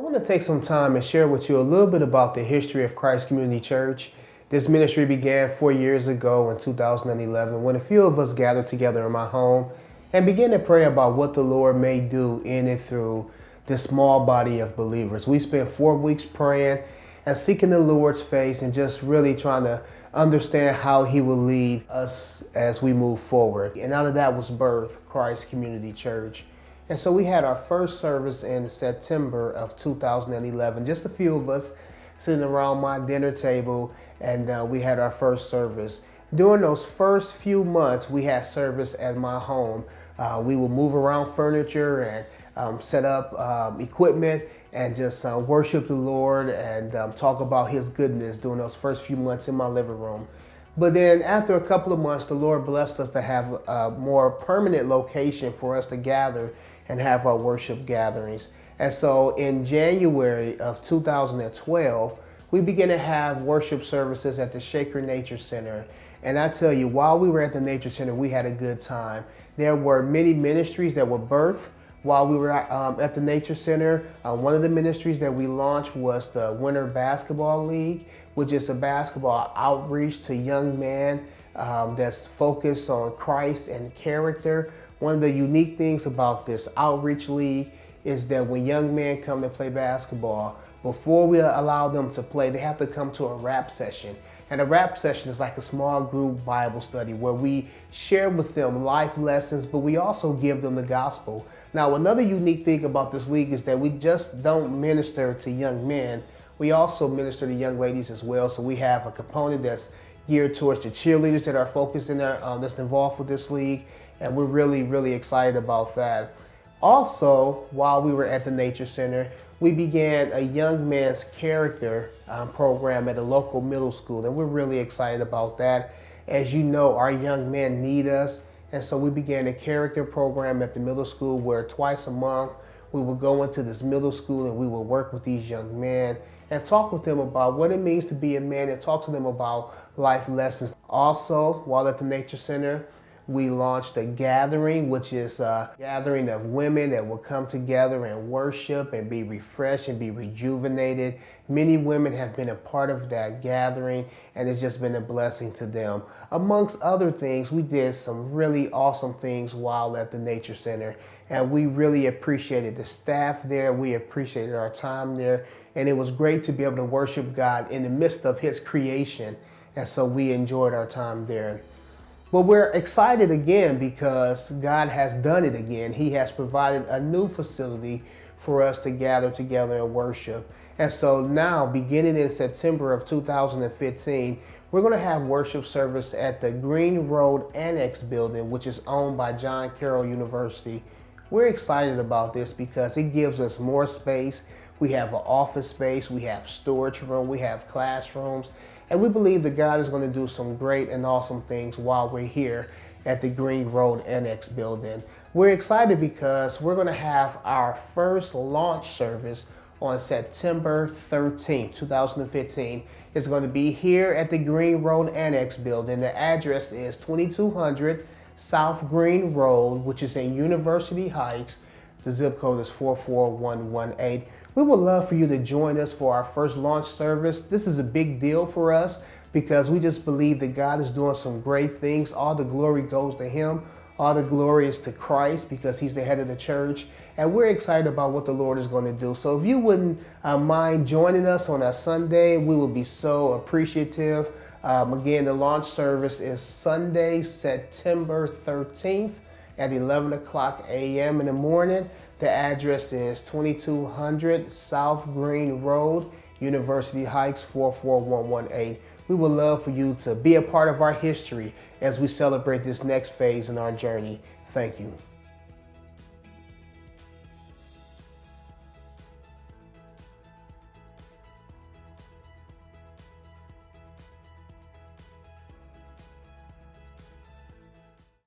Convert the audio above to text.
want to take some time and share with you a little bit about the history of Christ Community Church. This ministry began 4 years ago in 2011 when a few of us gathered together in my home and began to pray about what the Lord may do in and through this small body of believers. We spent 4 weeks praying and seeking the Lord's face and just really trying to understand how He will lead us as we move forward. And out of that was birthed Christ Community Church. And so we had our first service in September of 2011, just a few of us sitting around my dinner table, and we had our first service. During those first few months, we had service at my home. We would move around furniture and set up equipment and just worship the Lord and talk about His goodness during those first few months in my living room. But then after a couple of months, the Lord blessed us to have a more permanent location for us to gather and have our worship gatherings. And so in January of 2012, we began to have worship services at the Shaker Nature Center. And I tell you, while we were at the Nature Center, we had a good time. There were many ministries that were birthed while we were at the Nature Center. One of the ministries that we launched was the Winter Basketball League, which is a basketball outreach to young men that's focused on Christ and character. One of the unique things about this outreach league is that when young men come to play basketball, before we allow them to play, they have to come to a rap session. And a rap session is like a small group Bible study where we share with them life lessons, but we also give them the gospel. Now, another unique thing about this league is that we just don't minister to young men. We also minister to young ladies as well. So we have a component that's geared towards the cheerleaders that are focused in there, that's involved with this league. And we're really, really excited about that. Also, while we were at the Nature Center, we began a young man's character program at a local middle school, and we're really excited about that. As you know, our young men need us, and so we began a character program at the middle school where twice a month we would go into this middle school and we would work with these young men and talk with them about what it means to be a man and talk to them about life lessons. Also, while at the Nature Center, we launched a gathering, which is a gathering of women that will come together and worship and be refreshed and be rejuvenated. Many women have been a part of that gathering, and it's just been a blessing to them. Amongst other things, we did some really awesome things while at the Nature Center, and we really appreciated the staff there. We appreciated our time there, and it was great to be able to worship God in the midst of His creation, and so we enjoyed our time there. But we're excited again because God has done it again. He has provided a new facility for us to gather together and worship. And so now, beginning in September of 2015, we're going to have worship service at the Green Road Annex building, which is owned by John Carroll University. We're excited about this because it gives us more space. We have an office space, we have storage room, we have classrooms, and we believe that God is going to do some great and awesome things while we're here at the Green Road Annex building. We're excited because we're going to have our first launch service on September 13th, 2015. It's going to be here at the Green Road Annex building. The address is 2200 South Green Road, which is in University Heights. The zip code is 44118. We would love for you to join us for our first launch service. This is a big deal for us because we just believe that God is doing some great things. All the glory goes to Him. All the glory is to Christ because He's the head of the church. And we're excited about what the Lord is going to do. So if you wouldn't mind joining us on a Sunday, we would be so appreciative. Again, the launch service is Sunday, September 13th. At 11 o'clock a.m. in the morning. The address is 2200 South Green Road, University Heights, 44118. We would love for you to be a part of our history as we celebrate this next phase in our journey. Thank you.